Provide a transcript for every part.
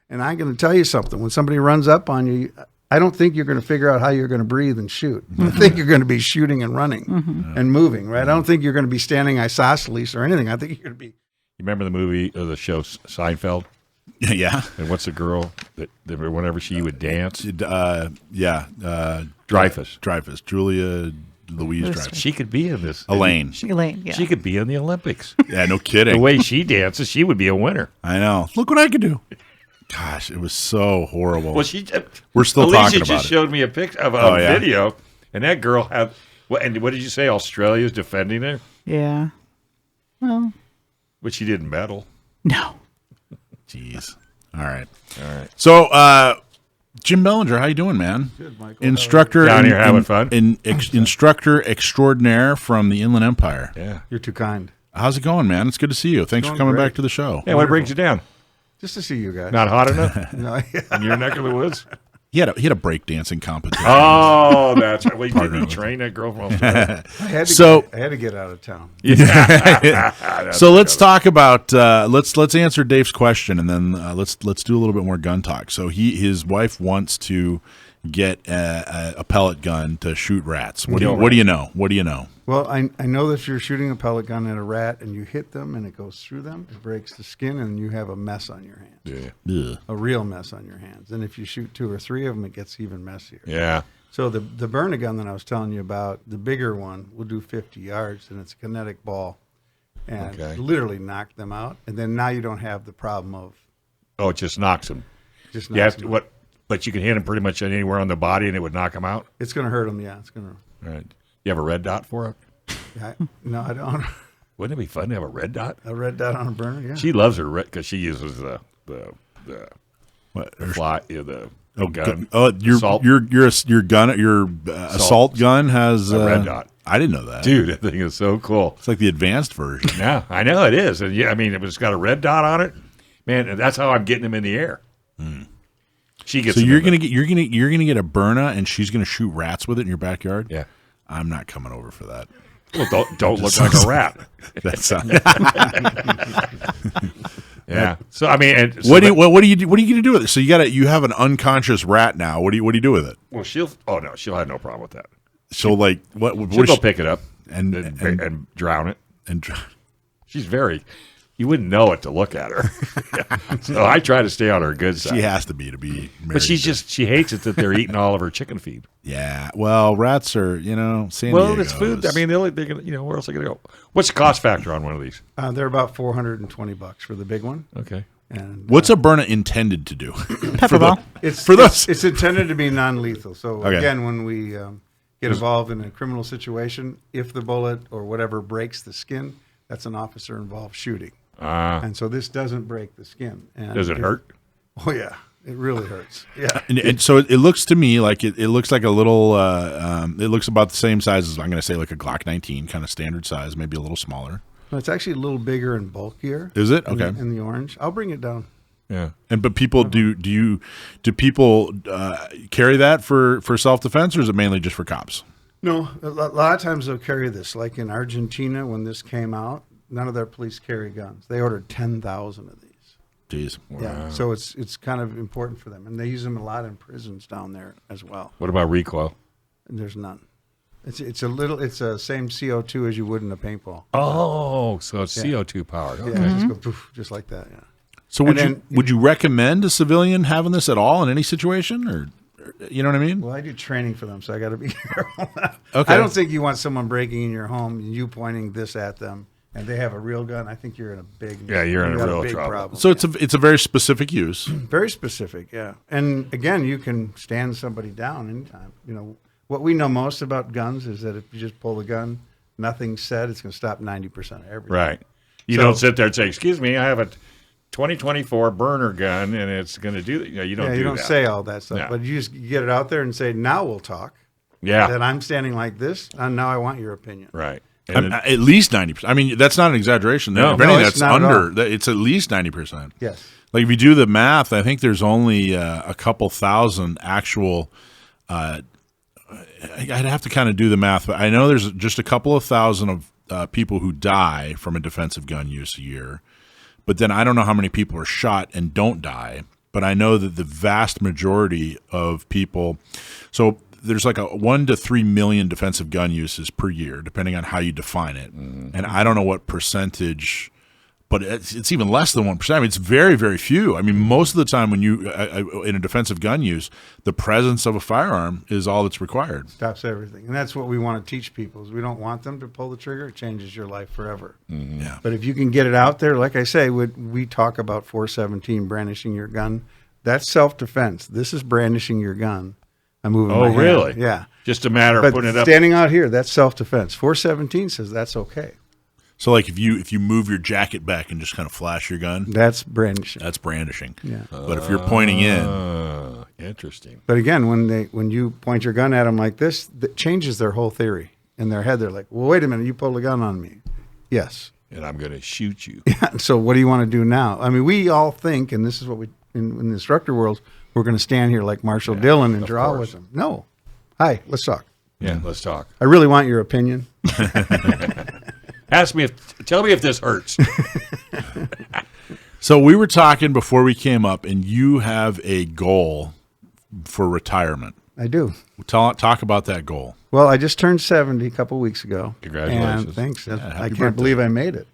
And I'm going to tell you something. When somebody runs up on you, I don't think you're going to figure out how you're going to breathe and shoot. I think you're going to be shooting and running and moving, right? I don't think you're going to be standing isosceles or anything. I think you're going to be. You remember the movie or the show Seinfeld? Yeah. And what's the girl that whenever she would dance? Dreyfus. Julia Louise Dreyfus. She could be in this. Elaine. Elaine, yeah. She could be in the Olympics. Yeah, no kidding. The way she dances, she would be a winner. I know. Look what I could do. Gosh, it was so horrible. Well, we're still Alicia talking about just showed me a picture of a video, and that girl had. And what did you say? Australia's defending her, Yeah. Well, but she didn't medal. no. Jeez. All right. So, Jim Belanger, how you doing, man? Good, Michael. Instructor Down here having fun? Instructor extraordinaire from the Inland Empire. Yeah. You're too kind. How's it going, man? It's good to see you. Thanks for coming great. back to the show. Yeah. What brings you down? Just to see you guys. Not hot enough No, in your neck of the woods. He had a breakdancing competition. Oh, that's right. Well, didn't he train that girl from Australia? I had to get out of town. So let's talk about let's answer Dave's question, and then let's do a little bit more gun talk. So his wife wants to get a pellet gun to shoot rats. What do you know? What do you know? Well, I know that if you're shooting a pellet gun at a rat and you hit them and it goes through them, it breaks the skin and you have a mess on your hands. Yeah. A real mess on your hands. And if you shoot 2 or 3 of them, it gets even messier. Yeah. So the burner gun that I was telling you about, the bigger one, will do 50 yards, and it's a kinetic ball. And literally knock them out. And then now you don't have the problem of... Oh, it just knocks them. Just knocks them out. But you can hit them pretty much anywhere on the body and it would knock them out? It's going to hurt them, yeah. It's going to... All right. You have a red dot for it? No, I don't. Wouldn't it be fun to have a red dot? A red dot on a burner, yeah. She loves her red because she uses the gun. Oh, your gun, your assault gun has a red dot. I didn't know that, dude. That thing is so cool. It's like the advanced version. Yeah, I know it is, and yeah, I mean it's got a red dot on it, man. And that's how I'm getting them in the air. She gets. So you're gonna get a Berna, and she's gonna shoot rats with it in your backyard. Yeah, I'm not coming over for that. Well, don't look like a rat. That sounds. Yeah. So I mean, what are you gonna do with it? So you have an unconscious rat now. What do you do with it? Well, she'll have no problem with that. She'll like what? She'll go pick it up and drown it. She's very. You wouldn't know it to look at her. So I try to stay on her good side. She has to be married. But she hates it that they're eating all of her chicken feed. Yeah. Well, rats are, San Well, Diego it's food. I mean, they're gonna, where else are they gonna go? What's the cost factor on one of these? They're about $420 for the big one. Okay. And what's a Berna intended to do? Pepperball. It's intended to be non-lethal. So again, when we get involved in a criminal situation, if the bullet or whatever breaks the skin, that's an officer-involved shooting. And so this doesn't break the skin. And does it hurt? Oh yeah, it really hurts. Yeah. And so it looks to me like it looks like a little. It looks about the same size as I'm going to say like a Glock 19, kind of standard size, maybe a little smaller. No, it's actually a little bigger and bulkier. Is it? Okay. In the orange, I'll bring it down. Yeah. But people do people carry that for self-defense, or is it mainly just for cops? No, a lot of times they'll carry this. Like in Argentina, when this came out, none of their police carry guns. They ordered 10,000 of these. Jeez. Wow. Yeah. So it's kind of important for them, and they use them a lot in prisons down there as well. What about recoil? And there's none. It's a same CO2 as you would in a paintball. Oh, so it's CO2 powered. Okay. Yeah, just go poof, just like that. Yeah. So would you recommend a civilian having this at all in any situation, or you know what I mean? Well, I do training for them, so I got to be careful. Okay. I don't think you want someone breaking in your home and you pointing this at them, and they have a real gun. I think you're in a big you're in a real big trouble. problem. So it's a very specific use. Very specific, yeah. And again, you can stand somebody down anytime. What we know most about guns is that if you just pull the gun, nothing's said, it's going to stop 90% of everything. Right. You don't sit there and say, "Excuse me, I have a 2024 burner gun, and it's going to do that." You don't. You don't say all that stuff, but you just get it out there and say, "Now we'll talk." Yeah. That I'm standing like this, and now I want your opinion. Right. At least 90%. I mean, that's not an exaggeration. No, if anything, it's that's not under. It's at least 90%. Yes. Like if you do the math, I think there's only a couple thousand actual. I'd have to kind of do the math, but I know there's just a couple of thousand of people who die from a defensive gun use a year. But then I don't know how many people are shot and don't die. but I know that the vast majority of people, so there's like a 1 to 3 million defensive gun uses per year, depending on how you define it. Mm-hmm. And I don't know what percentage, but it's even less than 1%. I mean, it's very, very few. I mean, most of the time when you in a defensive gun use, the presence of a firearm is all that's required. Stops everything. And that's what we want to teach people is we don't want them to pull the trigger. It changes your life forever. Mm-hmm. Yeah. But if you can get it out there, like I say, we talk about 417, brandishing your gun. That's self-defense. This is brandishing your gun. I'm moving my hand. Really? Yeah. Just a matter of putting it up. Standing out here, that's self-defense. 417 says that's okay. So, like, if you move your jacket back and just kind of flash your gun, that's brandishing. That's brandishing. Yeah. But if you're pointing in, interesting. But again, when you point your gun at them like this, that changes their whole theory in their head. They're like, "Well, wait a minute, you pulled a gun on me." Yes. And I'm going to shoot you. Yeah. So what do you want to do now? I mean, we all think, and this is what we in the instructor world, we're going to stand here like Marshall Dillon and draw with them. No. Hi, let's talk. Yeah, let's talk. I really want your opinion. Tell me if this hurts. So we were talking before we came up, and you have a goal for retirement. I do. Talk about that goal. Well, I just turned 70 a couple weeks ago. Congratulations. And thanks. Yeah, I can't believe I made it.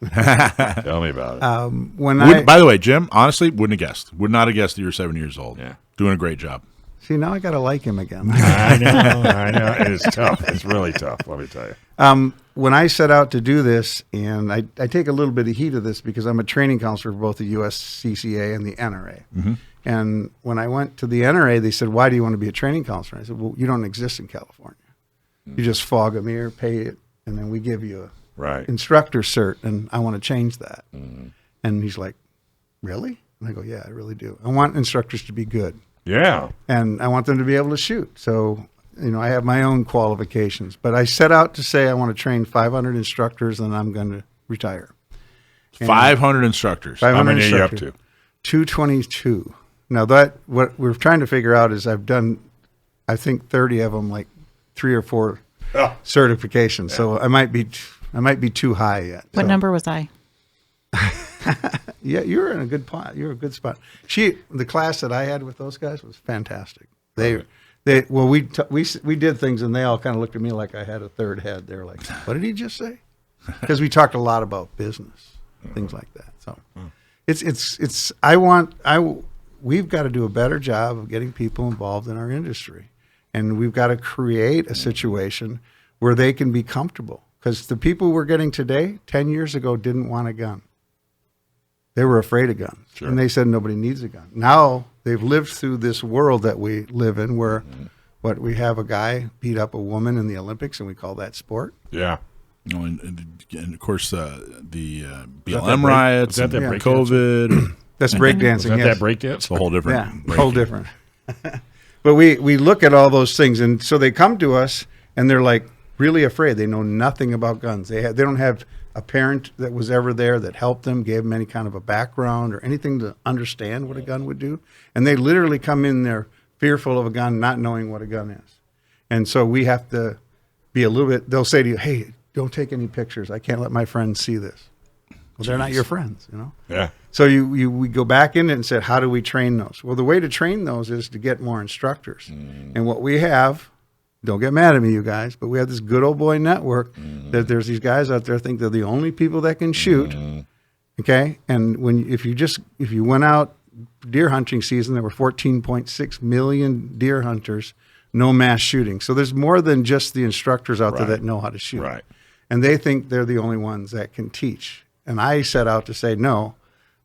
Tell me about By it. the way, Jim, honestly, wouldn't have guessed. Would not have guessed that you were 7 years old. Yeah. Doing a great job. See, now I got to like him again. I know. It's tough. It's really tough, let me tell you. When I set out to do this, and I take a little bit of heat of this because I'm a training counselor for both the USCCA and the NRA. Mm-hmm. And when I went to the NRA, they said, "Why do you want to be a training counselor?" I said, "Well, you don't exist in California. You just fog a mirror, pay it, and then we give you a instructor cert, and I want to change that." Mm-hmm. And he's like, "Really?" And I go, "Yeah, I really do. I want instructors to be good. Yeah. And I want them to be able to shoot. So, I have my own qualifications. But I set out to say I want to train 500 instructors, and I'm going to retire." 500 instructors. 500 How many are you up instructors. to? 222. Now, what we're trying to figure out is I've done, I think, 30 of them, like 3 or 4 certifications. Yeah. So I might be too high yet. What number was I? Yeah, you're in a good spot. You're a good spot. The class that I had with those guys was fantastic. We did things, and they all kind of looked at me like I had a third head. They were like, "What did he just say?" Because we talked a lot about business, things like that. So we've got to do a better job of getting people involved in our industry, and we've got to create a situation where they can be comfortable. Because the people we're getting today, 10 years ago, didn't want a gun. They were afraid of guns. Sure. And they said nobody needs a gun. Now they've lived through this world that we live in where we have a guy beat up a woman in the Olympics, and we call that sport. Yeah. And of course, the BLM riots, and COVID. That's breakdancing. Is that yes. that breakdance? It's a whole different. Yeah, whole different. But we look at all those things, and so they come to us, and they're like really afraid. They know nothing about guns. They don't have a parent that was ever there that helped them, gave them any kind of a background or anything to understand what a gun would do. And they literally come in there fearful of a gun, not knowing what a gun is. And so we have to be a little bit, they'll say to you, "Hey, don't take any pictures. I can't let my friends see this." Well, they're not your friends, Yeah. So we go back in it and said, how do we train those? Well, the way to train those is to get more instructors. And what we have, don't get mad at me, you guys, but we have this good old boy network that there's these guys out there think they're the only people that can shoot. Okay. And if you went out deer hunting season, there were 14.6 million deer hunters, no mass shooting. So there's more than just the instructors out there that know how to shoot. Right. And they think they're the only ones that can teach. And I set out to say, no,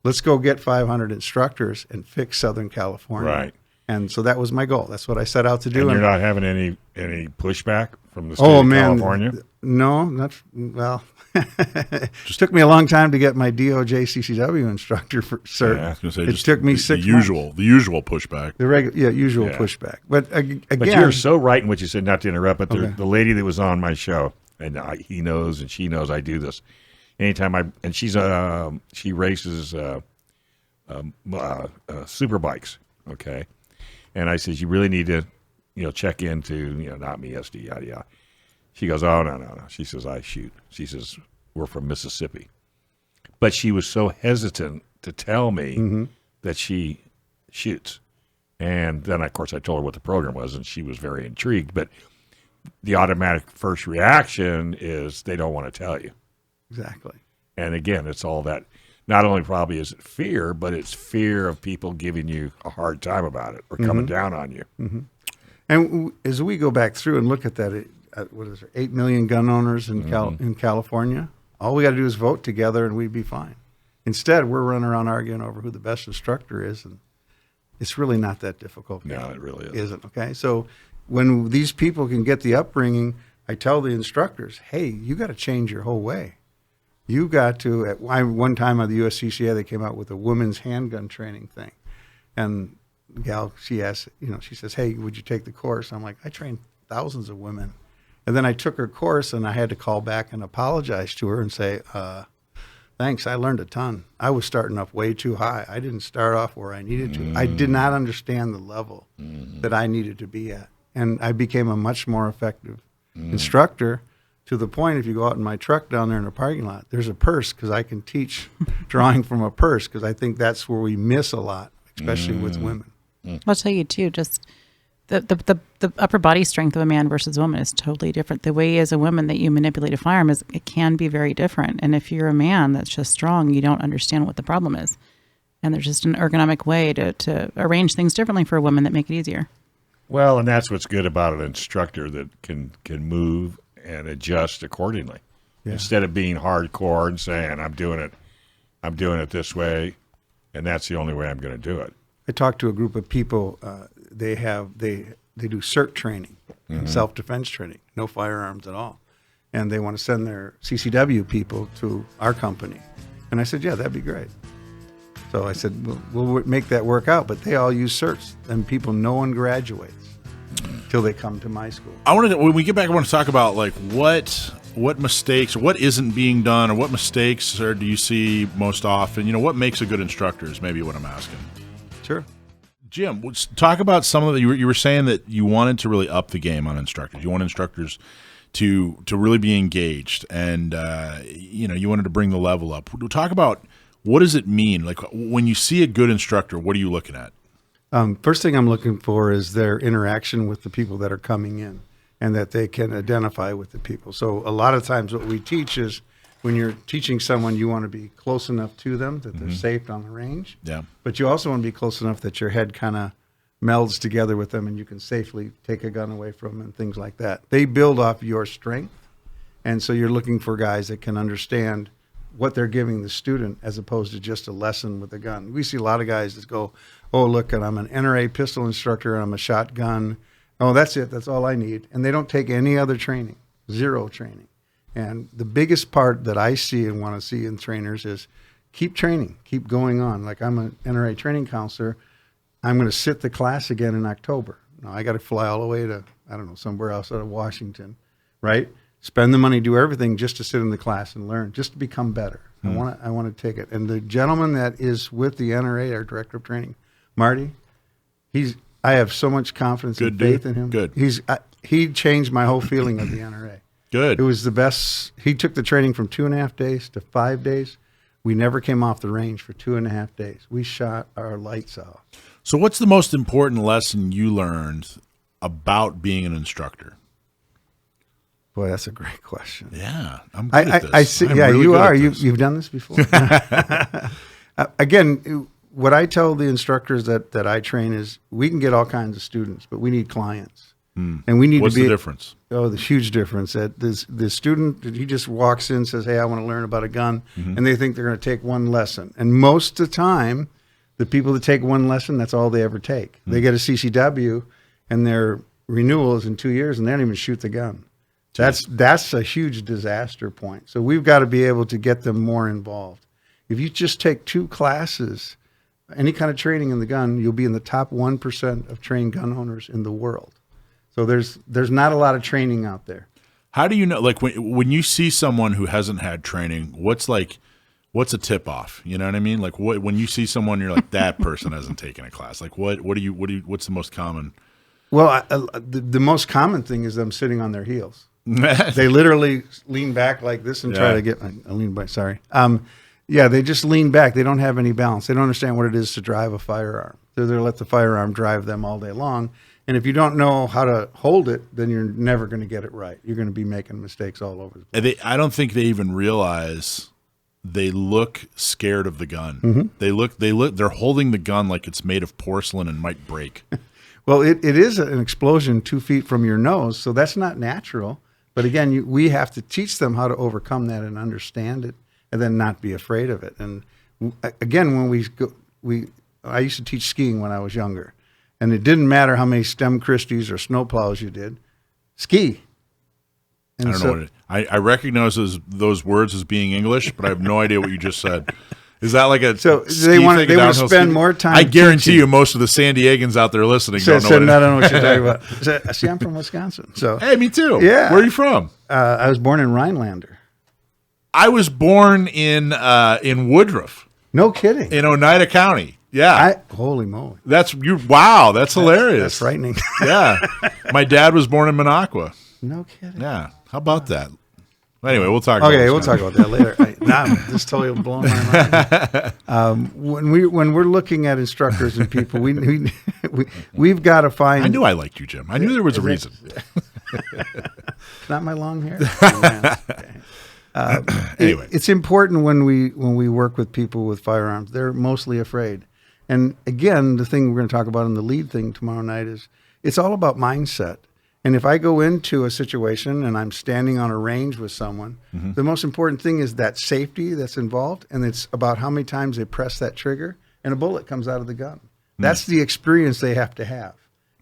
let's go get 500 instructors and fix Southern California. Right. And so that was my goal. That's what I set out to do. And you're not having any pushback from the state of California? No, not well. Just took me a long time to get my DOJ CCW instructor for cert. Yeah, I was going to say, it took me 6 months. The usual pushback. The usual pushback. But again, but you're so right in what you said. Not to interrupt, but the lady that was on my show, and he knows and she knows I do this. Anytime she races super bikes, okay. And I said, you really need to, check into, not me, SD, yada, yada. She goes, oh, no. She says, I shoot. She says, we're from Mississippi. But she was so hesitant to tell me that she shoots. And then, of course, I told her what the program was, and she was very intrigued. But the automatic first reaction is they don't want to tell you. Exactly. And again, it's all that. Not only probably is it fear, but it's fear of people giving you a hard time about it or coming down on you. Mm-hmm. And as we go back through and look at that, what is there, 8 million gun owners in California? All we got to do is vote together and we'd be fine. Instead, we're running around arguing over who the best instructor is, and it's really not that difficult. No, it really isn't. Okay, so when these people can get the upbringing, I tell the instructors, hey, you got to change your whole way. You got to, at one time on the USCCA, they came out with a women's handgun training thing. And the gal, she asked, she says, hey, would you take the course? I'm like, I trained thousands of women. And then I took her course and I had to call back and apologize to her and say, thanks, I learned a ton. I was starting up way too high. I didn't start off where I needed to. I did not understand the level that I needed to be at. And I became a much more effective instructor, to the point if you go out in my truck down there in the parking lot, there's a purse because I can teach drawing from a purse, because I think that's where we miss a lot, especially with women. I'll tell you too, just the upper body strength of a man versus a woman is totally different. The way as a woman that you manipulate a firearm it can be very different. And if you're a man that's just strong, you don't understand what the problem is. And there's just an ergonomic way to arrange things differently for a woman that make it easier. Well, and that's what's good about an instructor, that can move and adjust accordingly. Yeah. Instead of being hardcore and saying, I'm doing it this way, and that's the only way I'm going to do it. I talked to a group of people, they do CERT training, self-defense training, no firearms at all. And they want to send their CCW people to our company. And I said, yeah, that'd be great. So I said, we'll make that work out. But they all use certs, and no one graduates till they come to my school. When we get back, I want to talk about like what mistakes, or what isn't being done, or what mistakes do you see most often? What makes a good instructor is maybe what I'm asking. Sure. Jim, let's talk about some of the. You were saying that you wanted to really up the game on instructors. You want instructors to really be engaged, and you wanted to bring the level up. Talk about, what does it mean? Like, when you see a good instructor, what are you looking at? First thing I'm looking for is their interaction with the people that are coming in, and that they can identify with the people. So a lot of times what we teach is, when you're teaching someone, you want to be close enough to them that they're safe on the range. Yeah. But you also want to be close enough that your head kind of melds together with them and you can safely take a gun away from them and things like that. They build off your strength. And so you're looking for guys that can understand what they're giving the student, as opposed to just a lesson with a gun. We see a lot of guys that go, oh, look, and I'm an NRA pistol instructor, and I'm a shotgun. Oh, that's it. That's all I need. And they don't take any other training, zero training. And the biggest part that I see and want to see in trainers is keep training, keep going on. Like, I'm an NRA training counselor. I'm going to sit the class again in October. Now, I got to fly all the way to, somewhere else out of Washington, right? Spend the money, do everything just to sit in the class and learn, just to become better. I want to take it. And the gentleman that is with the NRA, our director of training, Marty, I have so much confidence and faith in him. Good. He changed my whole feeling of the NRA. Good. It was the best. He took the training from 2.5 days to 5 days. We never came off the range for 2.5 days. We shot our lights off. So what's the most important lesson you learned about being an instructor? Boy, that's a great question. Yeah, I'm good at this. I see. Yeah, really you are. You've done this before. Again, what I tell the instructors that I train is, we can get all kinds of students, but we need clients. And we need What's to be. The difference? Oh, the huge difference. That the student, he just walks in, says, hey, I want to learn about a gun, and they think they're going to take one lesson. And most of the time, the people that take one lesson, that's all they ever take. They get a CCW, and their renewal is in 2 years, and they don't even shoot the gun. That's a huge disaster point. So we've got to be able to get them more involved. If you just take 2 classes, any kind of training in the gun, you'll be in the top 1% of trained gun owners in the world. So there's not a lot of training out there. How do you know, like, when you see someone who hasn't had training, what's a tip off? You know what I mean? Like, when you see someone, you're like, that person hasn't taken a class. Like, what's the most common? Well, the most common thing is them sitting on their heels. They literally lean back like this and try to get. I lean back. Sorry. Yeah, they just lean back. They don't have any balance. They don't understand what it is to drive a firearm. They're there to let the firearm drive them all day long. And if you don't know how to hold it, then you're never going to get it right. You're going to be making mistakes all over the place. I don't think they even realize they look scared of the gun. Mm-hmm. They're holding the gun like it's made of porcelain and might break. Well, it is an explosion 2 feet from your nose, so that's not natural. But again, we have to teach them how to overcome that and understand it, and then not be afraid of it. And again, when I used to teach skiing when I was younger, and it didn't matter how many stem Christies or snow plows you did, ski. And I don't know what I recognize those words as being English, but I have no idea what you just said. Is that like a so they want to spend more time? I guarantee you, most of the San Diegans out there listening don't know. I don't know what you're talking about. See, I'm from Wisconsin. So hey, me too. Yeah, where are you from? I was born in Rhinelander. I was born in Woodruff. No kidding. In Oneida County. Yeah. Holy moly. Wow, that's hilarious. That's frightening. Yeah. My dad was born in Minocqua. No kidding. Yeah. How about that? Anyway, we'll talk about we'll talk about that later. Now I'm just totally blowing my mind. When we're looking at instructors and people, we've got to find. I knew I liked you, Jim. I knew there was a reason. It's not my long hair. Anyway, it's important when we work with people with firearms. They're mostly afraid. And again, the thing we're going to talk about in the lead thing tomorrow night is it's all about mindset. And if I go into a situation and I'm standing on a range with someone, the most important thing is that safety that's involved, and it's about how many times they press that trigger and a bullet comes out of the gun. That's the experience they have to have.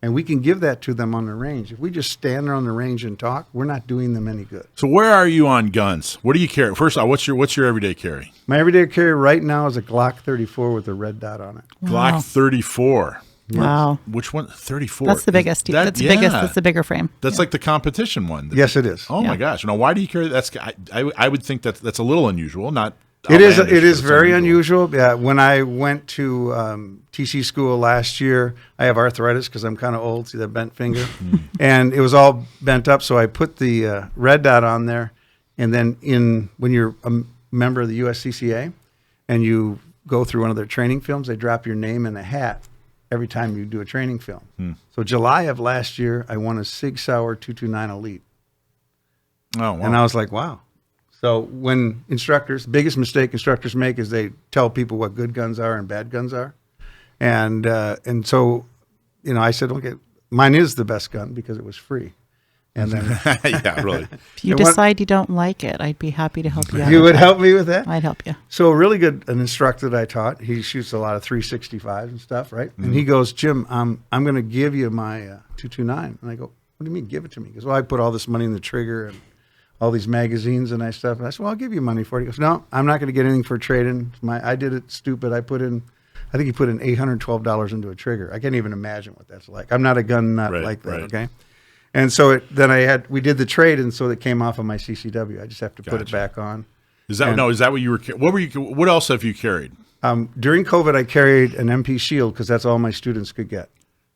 And we can give that to them on the range. If we just stand there on the range and talk, we're not doing them any good. So where are you on guns? What do you carry? First of all, what's your everyday carry? My everyday carry right now is a Glock 34 with a red dot on it. Wow. Glock 34. Wow. Which one? 34. That's the biggest. That's the biggest. That's the bigger frame. That's like the competition one. Yes, it is. Oh my gosh. Now, why do you carry that? I would think that's a little unusual. Not. It is very unusual. Yeah. When I went to TC school last year, I have arthritis because I'm kind of old. See that bent finger, and it was all bent up. So I put the red dot on there, and then when you're a member of the USCCA, and you go through one of their training films, they drop your name in a hat every time you do a training film. So July of last year, I won a Sig Sauer 229 Elite. Oh, wow. And I was like, wow. So when biggest mistake instructors make is they tell people what good guns are and bad guns are. And so, I said, okay, mine is the best gun because it was free. And then, yeah, really. If you decide you don't like it, I'd be happy to help you out. You would help me with that? I'd help you. So an instructor that I taught, he shoots a lot of 365s and stuff, right? And he goes, Jim, I'm going to give you my 229. And I go, what do you mean give it to me? He goes, well, I put all this money in the trigger and all these magazines and stuff. And I said, well, I'll give you money for it. He goes, no, I'm not going to get anything for trade-in. I did it stupid. I think he put in $812 into a trigger. I can't even imagine what that's like. I'm not a gun nut like that, okay? And so then we did the trade, and so it came off of my CCW. I just have to put it back on. Is that what you were? What else have you carried? During COVID, I carried an MP Shield because that's all my students could get.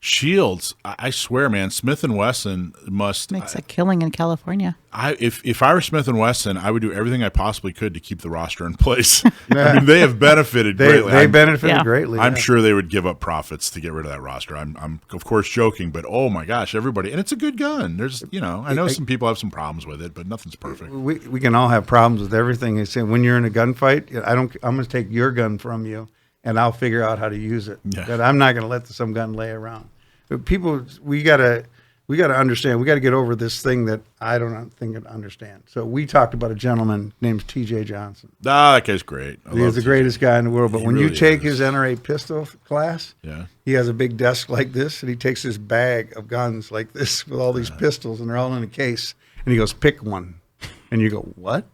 Shields, I swear, man, Smith & Wesson makes a killing in California. If I were Smith & Wesson, I would do everything I possibly could to keep the roster in place. I mean, they have benefited greatly. They benefited greatly. I'm sure they would give up profits to get rid of that roster. I'm of course joking, but oh my gosh, everybody, and it's a good gun. There's, I know some people have some problems with it, but nothing's perfect. We can all have problems with everything. They say when you're in a gunfight, I'm going to take your gun from you, and I'll figure out how to use it. Yeah. But I'm not going to let some gun lay around. But people, we gotta understand. We got to get over this thing that I don't think I understand. So we talked about a gentleman named T.J. Johnson. That guy's great. He's the greatest guy in the world. But when you take his NRA pistol class, he has a big desk like this, and he takes his bag of guns like this with all these pistols, and they're all in a case. And he goes, "Pick one," and you go, "What?"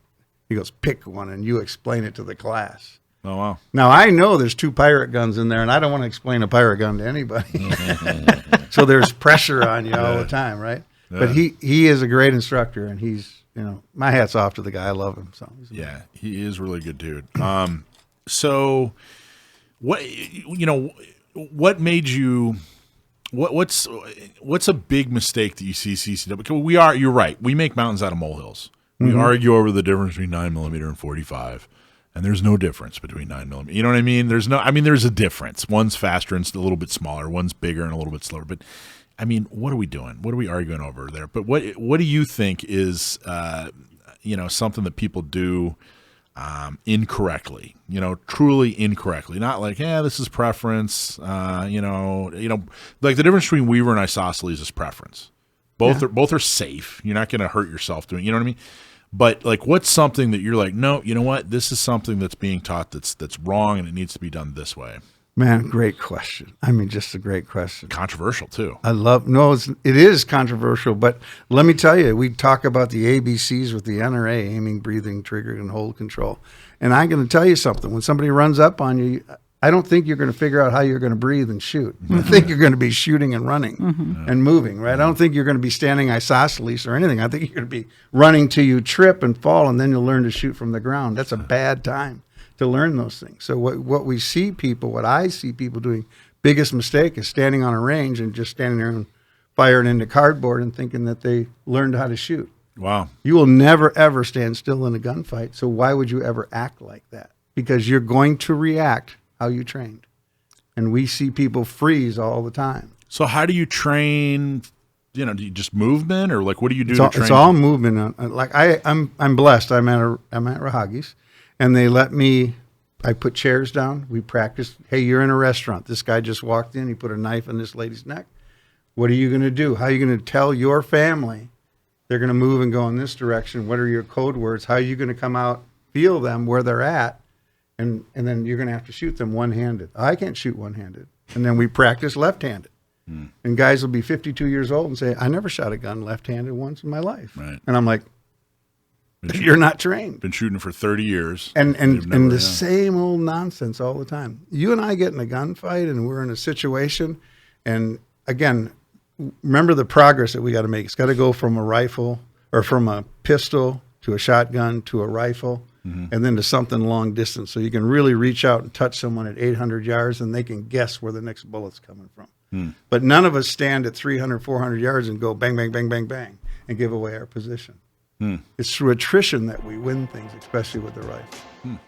He goes, "Pick one," and you explain it to the class. Oh, wow. Now, I know there's 2 pirate guns in there, and I don't want to explain a pirate gun to anybody. So there's pressure on you all the time, right? Yeah. But he is a great instructor, and he's, my hat's off to the guy. I love him. So yeah, he is a really good dude. So what made you what's a big mistake that you see CCW? Because you're right. We make mountains out of molehills. We argue over the difference between 9mm and 45. And there's no difference between 9mm. You know what I mean? There's a difference. One's faster and a little bit smaller. One's bigger and a little bit slower. But I mean, what are we doing? What are we arguing over there? But what do you think is something that people do incorrectly? Truly incorrectly. Not like, this is preference. Like the difference between Weaver and isosceles is preference. Both are safe. You're not going to hurt yourself doing. You know what I mean? But like, what's something that you're like, no, you know what? This is something that's being taught that's wrong, and it needs to be done this way. Man, great question. I mean, just a great question. Controversial too. It is controversial, but let me tell you, we talk about the ABCs with the NRA: aiming, breathing, trigger, and hold control. And I'm going to tell you something. When somebody runs up on you, I don't think you're going to figure out how you're going to breathe and shoot. I think you're going to be shooting and running and moving, right? I don't think you're going to be standing isosceles or anything. I think you're going to be running till you trip and fall, and then you'll learn to shoot from the ground. That's a bad time to learn those things. So what I see people doing, biggest mistake is standing on a range and just standing there and firing into cardboard and thinking that they learned how to shoot. Wow. You will never, ever stand still in a gunfight. So why would you ever act like that? Because you're going to react how you trained. And we see people freeze all the time. So how do you train? Do you just movement, or like what do you do to train? It's all movement. Like I'm blessed. I'm at Rahagi's, and they let me. I put chairs down. We practice. Hey, you're in a restaurant. This guy just walked in. He put a knife in this lady's neck. What are you going to do? How are you going to tell your family they're going to move and go in this direction? What are your code words? How are you going to come out, feel them where they're at? And then you're going to have to shoot them one-handed. I can't shoot one-handed. And then we practice left-handed. And guys will be 52 years old and say, I never shot a gun left-handed once in my life. Right. And I'm like, you're not trained. Been shooting for 30 years. And the same old nonsense all the time. You and I get in a gunfight and we're in a situation. And again, remember the progress that we got to make. It's got to go from a rifle or from a pistol to a shotgun to a rifle. And then to something long distance, so you can really reach out and touch someone at 800 yards and they can guess where the next bullet's coming from. But none of us stand at 300, 400 yards and go bang, bang, bang, bang, bang and give away our position. It's through attrition that we win things, especially with the rifle.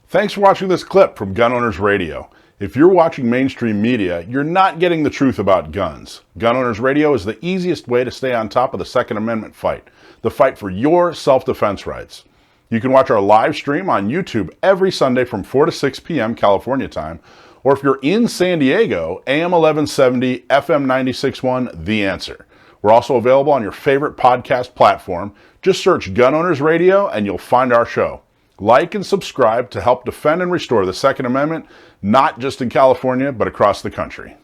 Thanks for watching this clip from Gun Owners Radio. If you're watching mainstream media, you're not getting the truth about guns. Gun Owners Radio is the easiest way to stay on top of the Second Amendment fight, the fight for your self-defense rights. You can watch our live stream on YouTube every Sunday from 4 to 6 p.m. California time, or if you're in San Diego, AM 1170, FM 96.1, The Answer. We're also available on your favorite podcast platform. Just search Gun Owners Radio and you'll find our show. Like and subscribe to help defend and restore the Second Amendment, not just in California, but across the country.